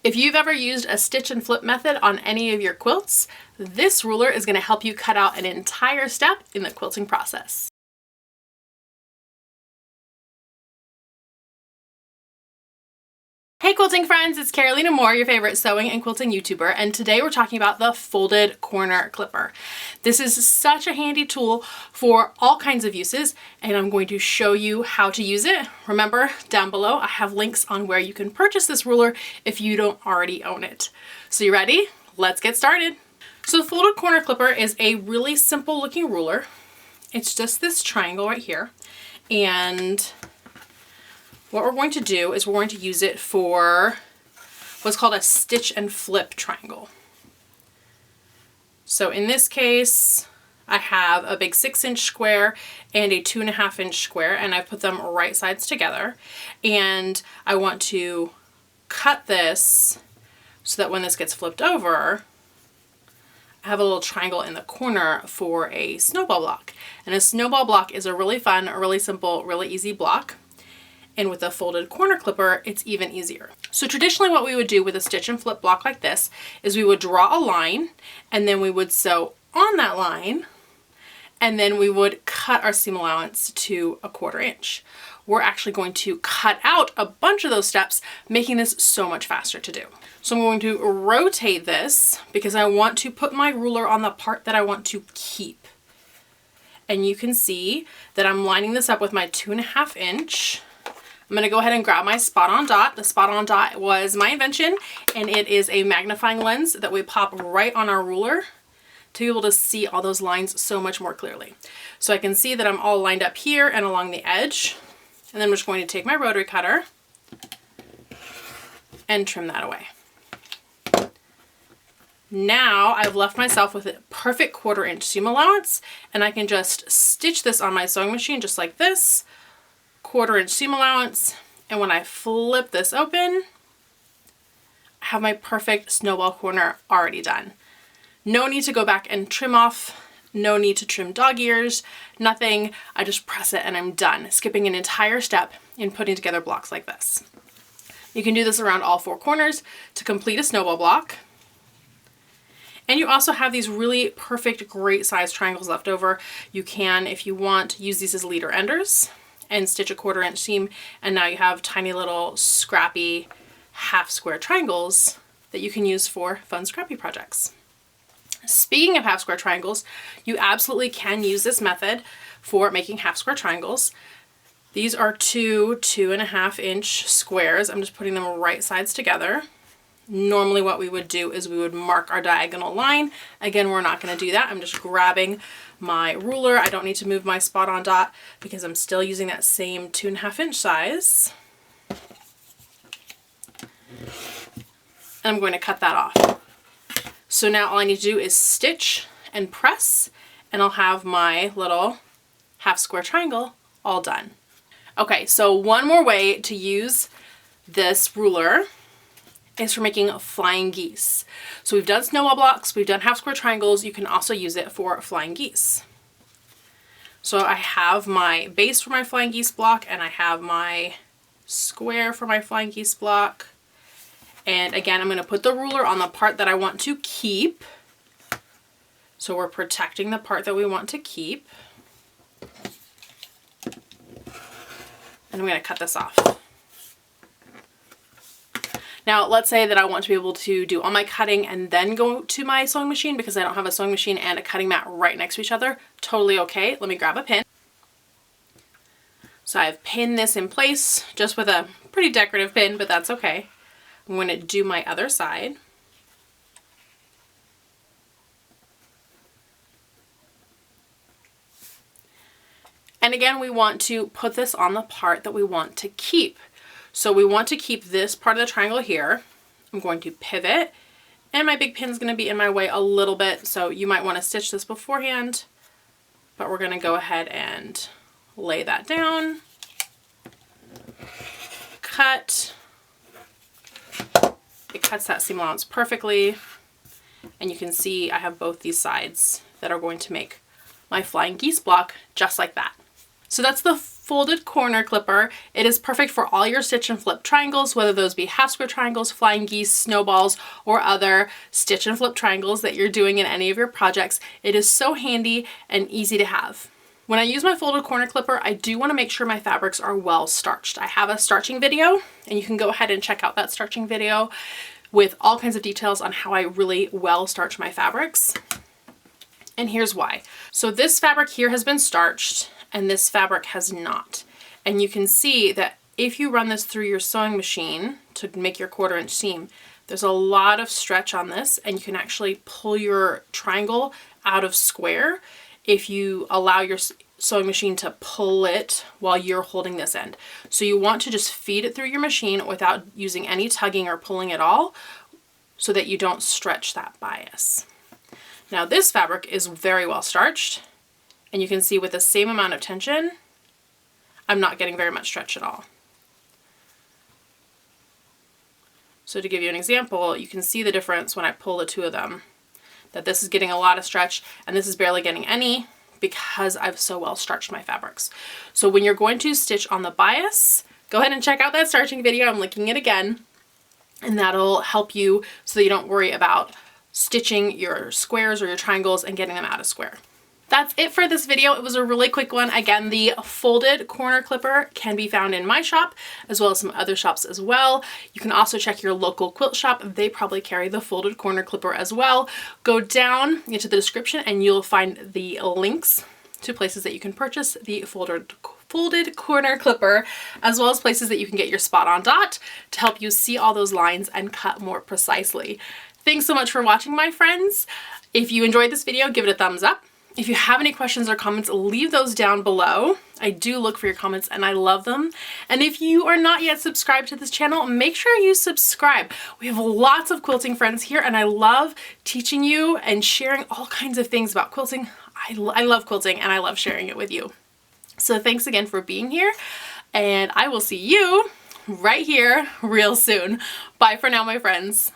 If you've ever used a stitch and flip method on any of your quilts, this ruler is going to help you cut out an entire step in the quilting process. Hey quilting friends, it's Carolina Moore, your favorite sewing and quilting YouTuber, and today we're talking about the folded corner clipper. This is such a handy tool for all kinds of uses, and I'm going to show you how to use it. Remember, down below I have links on where you can purchase this ruler if you don't already own it. So you ready? Let's get started. So the folded corner clipper is a really simple looking ruler. It's just this triangle right here, and what we're going to do is we're going to use it for what's called a stitch and flip triangle. So in this case, I have a big 6-inch square and a 2.5-inch square, and I've put them right sides together. And I want to cut this so that when this gets flipped over, I have a little triangle in the corner for a snowball block. And a snowball block is a really fun, really simple, really easy block. And with a folded corner clipper, it's even easier. So traditionally what we would do with a stitch and flip block like this is we would draw a line, and then we would sew on that line, and then we would cut our seam allowance to 1/4 inch. We're actually going to cut out a bunch of those steps, making this so much faster to do. So I'm going to rotate this because I want to put my ruler on the part that I want to keep. And you can see that I'm lining this up with my 2.5 inch. I'm going to go ahead and grab my spot on dot. The spot on dot was my invention, and it is a magnifying lens that we pop right on our ruler to be able to see all those lines so much more clearly. So I can see that I'm all lined up here and along the edge, and then I'm just going to take my rotary cutter and trim that away. Now I've left myself with a perfect 1/4 inch seam allowance, and I can just stitch this on my sewing machine just like this. 1/4 inch seam allowance, and when I flip this open, I have my perfect snowball corner already done. No need to go back and trim off, no need to trim dog ears, nothing. I just press it and I'm done, skipping an entire step in putting together blocks like this. You can do this around all 4 corners to complete a snowball block. And you also have these really perfect, great size triangles left over. You can, if you want, use these as leader enders and stitch a 1/4 inch seam, and now you have tiny little scrappy half square triangles that you can use for fun scrappy projects. Speaking of half square triangles, you absolutely can use this method for making half square triangles. These are 2.5 inch squares. I'm just putting them right sides together. Normally what we would do is we would mark our diagonal line. Again, we're not going to do that. I'm just grabbing my ruler. I don't need to move my spot on dot because I'm still using that same 2.5 inch size. And I'm going to cut that off. So now all I need to do is stitch and press, and I'll have my little half square triangle all done. Okay, so one more way to use this ruler is for making flying geese. So we've done snowball blocks, we've done half square triangles. You can also use it for flying geese. So I have my base for my flying geese block, and I have my square for my flying geese block. And again, I'm going to put the ruler on the part that I want to keep. So we're protecting the part that we want to keep. And I'm going to cut this off. Now, let's say that I want to be able to do all my cutting and then go to my sewing machine because I don't have a sewing machine and a cutting mat right next to each other. Totally okay. Let me grab a pin. So I've pinned this in place just with a pretty decorative pin, but that's okay. I'm going to do my other side. And again, we want to put this on the part that we want to keep. So we want to keep this part of the triangle here. I'm going to pivot, and my big pin is going to be in my way a little bit, so you might want to stitch this beforehand, but we're going to go ahead and lay that down, cut. It cuts that seam allowance perfectly, and you can see I have both these sides that are going to make my flying geese block just like that. So that's the folded corner clipper. It is perfect for all your stitch and flip triangles, whether those be half square triangles, flying geese, snowballs, or other stitch and flip triangles that you're doing in any of your projects. It is so handy and easy to have. When I use my folded corner clipper, I do want to make sure my fabrics are well starched. I have a starching video, and you can go ahead and check out that starching video with all kinds of details on how I really well starch my fabrics. And here's why. So this fabric here has been starched and this fabric has not. And you can see that if you run this through your sewing machine to make your 1/4 inch seam, there's a lot of stretch on this, and you can actually pull your triangle out of square if you allow your sewing machine to pull it while you're holding this end. So you want to just feed it through your machine without using any tugging or pulling at all, so that you don't stretch that bias. Now this fabric is very well starched, and you can see with the same amount of tension, I'm not getting very much stretch at all. So to give you an example, you can see the difference when I pull the two of them, that this is getting a lot of stretch and this is barely getting any, because I've so well starched my fabrics. So when you're going to stitch on the bias, go ahead and check out that starching video. I'm linking it again, and that'll help you so that you don't worry about stitching your squares or your triangles and getting them out of square. That's it for this video. It was a really quick one. Again, the folded corner clipper can be found in my shop as well as some other shops as well. You can also check your local quilt shop. They probably carry the folded corner clipper as well. Go down into the description and you'll find the links to places that you can purchase the folded corner clipper, as well as places that you can get your spot on dot to help you see all those lines and cut more precisely. Thanks so much for watching, my friends. If you enjoyed this video, give it a thumbs up. If you have any questions or comments, leave those down below. I do look for your comments and I love them. And if you are not yet subscribed to this channel, make sure you subscribe. We have lots of quilting friends here, and I love teaching you and sharing all kinds of things about quilting. I love quilting and I love sharing it with you. So thanks again for being here, and I will see you right here real soon. Bye for now, my friends.